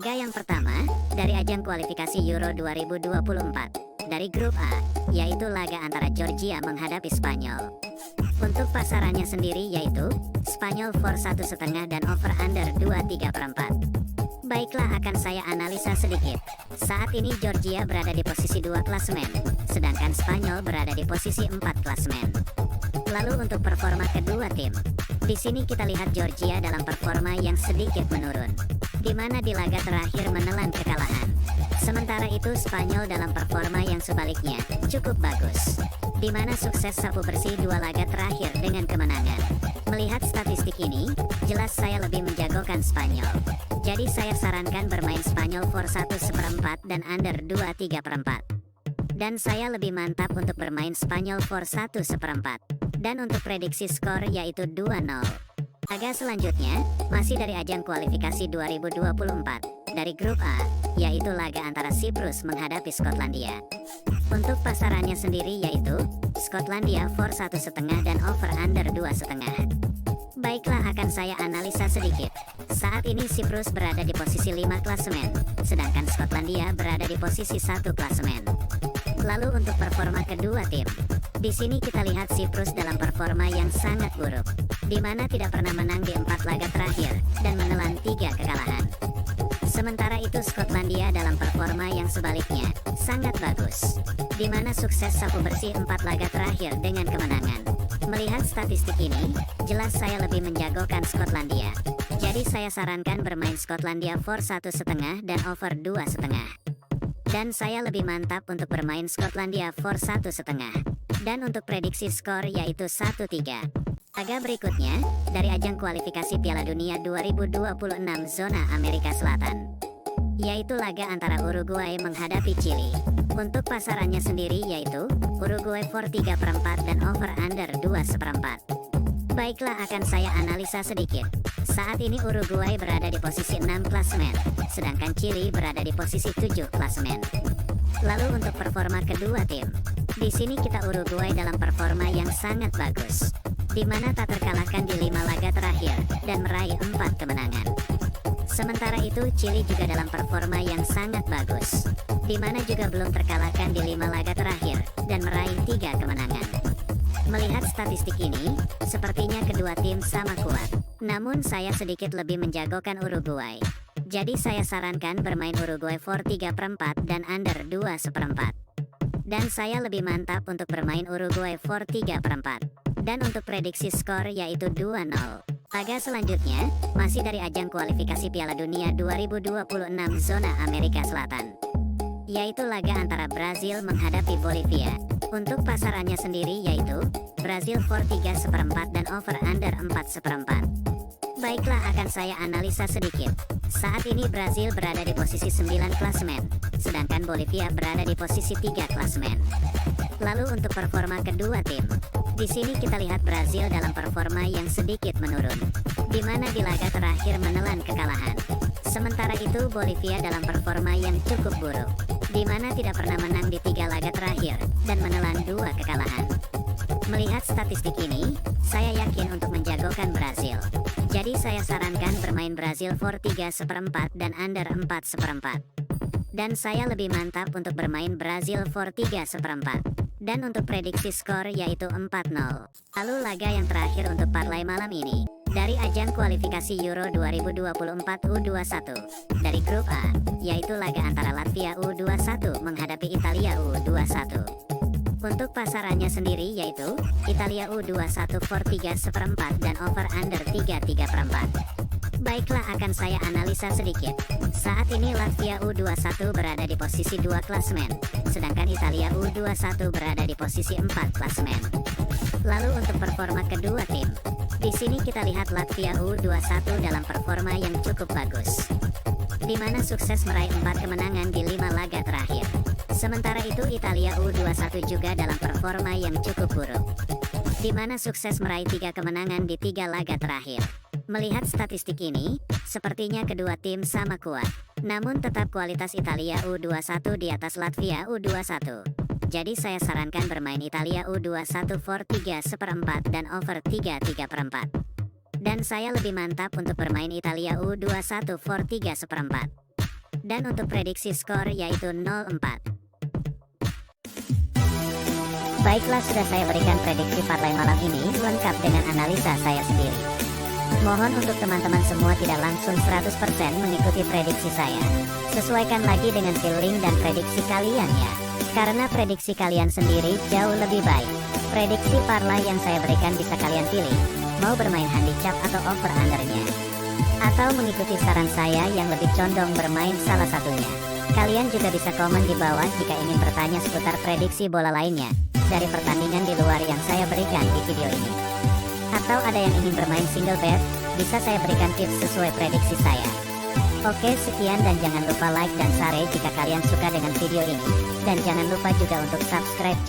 Laga yang pertama dari ajang kualifikasi Euro 2024 dari grup A, yaitu laga antara Georgia menghadapi Spanyol. Untuk pasarannya sendiri yaitu Spanyol for 1,5 dan over under 2,3/4. Baiklah, akan saya analisa sedikit. Saat ini Georgia berada di posisi 2 klasemen, sedangkan Spanyol berada di posisi 4 klasemen. Lalu untuk performa kedua tim, di sini kita lihat Georgia dalam performa yang sedikit menurun, di mana di laga terakhir menelan kekalahan. Sementara itu Spanyol dalam performa yang sebaliknya cukup bagus, di mana sukses sapu bersih 2 laga terakhir dengan kemenangan. Melihat statistik ini, jelas saya lebih menjagokan Spanyol. Jadi saya sarankan bermain Spanyol for 1/4 dan under 2,3/4. Dan saya lebih mantap untuk bermain Spanyol for 1/4. Dan untuk prediksi skor yaitu 2-0. Laga selanjutnya masih dari ajang kualifikasi 2024 dari grup A, yaitu laga antara Siprus menghadapi Skotlandia. Untuk pasarannya sendiri yaitu Skotlandia for 1,5 dan over under 2,5. Baiklah, akan saya analisa sedikit. Saat ini Siprus berada di posisi 5 klasemen, sedangkan Skotlandia berada di posisi 1 klasemen. Lalu untuk performa kedua tim, di sini kita lihat Siprus dalam performa yang sangat buruk, di mana tidak pernah menang di 4 laga terakhir dan menelan 3 kekalahan. Sementara itu Skotlandia dalam performa yang sebaliknya sangat bagus, di mana sukses sapu bersih 4 laga terakhir dengan kemenangan. Melihat statistik ini, jelas saya lebih menjagokan Skotlandia. Jadi saya sarankan bermain Skotlandia for 1,5 dan over 2,5. Dan saya lebih mantap untuk bermain Skotlandia for 1,5. Dan untuk prediksi skor yaitu 1-3. Laga berikutnya dari ajang kualifikasi Piala Dunia 2026 zona Amerika Selatan, yaitu laga antara Uruguay menghadapi Chili. Untuk pasarannya sendiri yaitu Uruguay for 3/4 dan over under 2,4. Baiklah, akan saya analisa sedikit. Saat ini Uruguay berada di posisi 6 klasemen, sedangkan Chili berada di posisi 7 klasemen. Lalu untuk performa kedua tim, di sini kita Uruguay dalam performa yang sangat bagus, di mana tak terkalahkan di 5 laga terakhir dan meraih 4 kemenangan. Sementara itu Chili juga dalam performa yang sangat bagus, di mana juga belum terkalahkan di 5 laga terakhir dan meraih 3 kemenangan. Melihat statistik ini, sepertinya kedua tim sama kuat. Namun saya sedikit lebih menjagokan Uruguay. Jadi saya sarankan bermain Uruguay for 3/4 dan under 2,4. Dan saya lebih mantap untuk bermain Uruguay for 3/4. Dan untuk prediksi skor yaitu 2-0. Laga selanjutnya masih dari ajang kualifikasi Piala Dunia 2026 zona Amerika Selatan, yaitu laga antara Brazil menghadapi Bolivia. Untuk pasarannya sendiri yaitu Brazil for 3/4 dan over under 4,4. Baiklah, akan saya analisa sedikit. Saat ini Brazil berada di posisi 9 klasemen, sedangkan Bolivia berada di posisi 3 klasemen. Lalu untuk performa kedua tim, di sini kita lihat Brazil dalam performa yang sedikit menurun, di mana di laga terakhir menelan kekalahan. Sementara itu Bolivia dalam performa yang cukup buruk, di mana tidak pernah menang di 3 laga terakhir dan menelan 2 kekalahan. Melihat statistik ini, saya yakin untuk menjagokan Brazil. Jadi saya sarankan bermain Brazil for 3/4 dan under 4,4. Dan saya lebih mantap untuk bermain Brazil for 3/4. Dan untuk prediksi skor yaitu 4-0. Lalu laga yang terakhir untuk parlay malam ini dari ajang kualifikasi Euro 2024 U21 dari grup A, yaitu laga antara Latvia U21 menghadapi Italia U21. Untuk pasarannya sendiri yaitu Italia U21 for 3/4 dan over under 3,3/4. Baiklah, akan saya analisa sedikit. Saat ini Latvia U21 berada di posisi 2 klasemen, sedangkan Italia U21 berada di posisi 4 klasemen. Lalu untuk performa kedua tim, di sini kita lihat Latvia U21 dalam performa yang cukup bagus, di mana sukses meraih 4 kemenangan di 5 laga terakhir. Sementara itu Italia U21 juga dalam performa yang cukup buruk, di mana sukses meraih 3 kemenangan di 3 laga terakhir. Melihat statistik ini, sepertinya kedua tim sama kuat. Namun tetap kualitas Italia U21 di atas Latvia U21. Jadi saya sarankan bermain Italia U21 for 3/4 dan over 3,3/4. Dan saya lebih mantap untuk bermain Italia U21 for 3/4. Dan untuk prediksi skor yaitu 0-4. Baiklah, sudah saya berikan prediksi parlay malam ini lengkap dengan analisa saya sendiri. Mohon untuk teman-teman semua tidak langsung 100% mengikuti prediksi saya. Sesuaikan lagi dengan feeling dan prediksi kalian ya. Karena prediksi kalian sendiri jauh lebih baik. Prediksi parlay yang saya berikan bisa kalian pilih, mau bermain handicap atau over undernya, atau mengikuti saran saya yang lebih condong bermain salah satunya. Kalian juga bisa komen di bawah jika ingin bertanya seputar prediksi bola lainnya dari pertandingan di luar yang saya berikan di video ini. Atau ada yang ingin bermain single bet, bisa saya berikan tips sesuai prediksi saya. Oke, sekian dan jangan lupa like dan share jika kalian suka dengan video ini. Dan jangan lupa juga untuk subscribe channel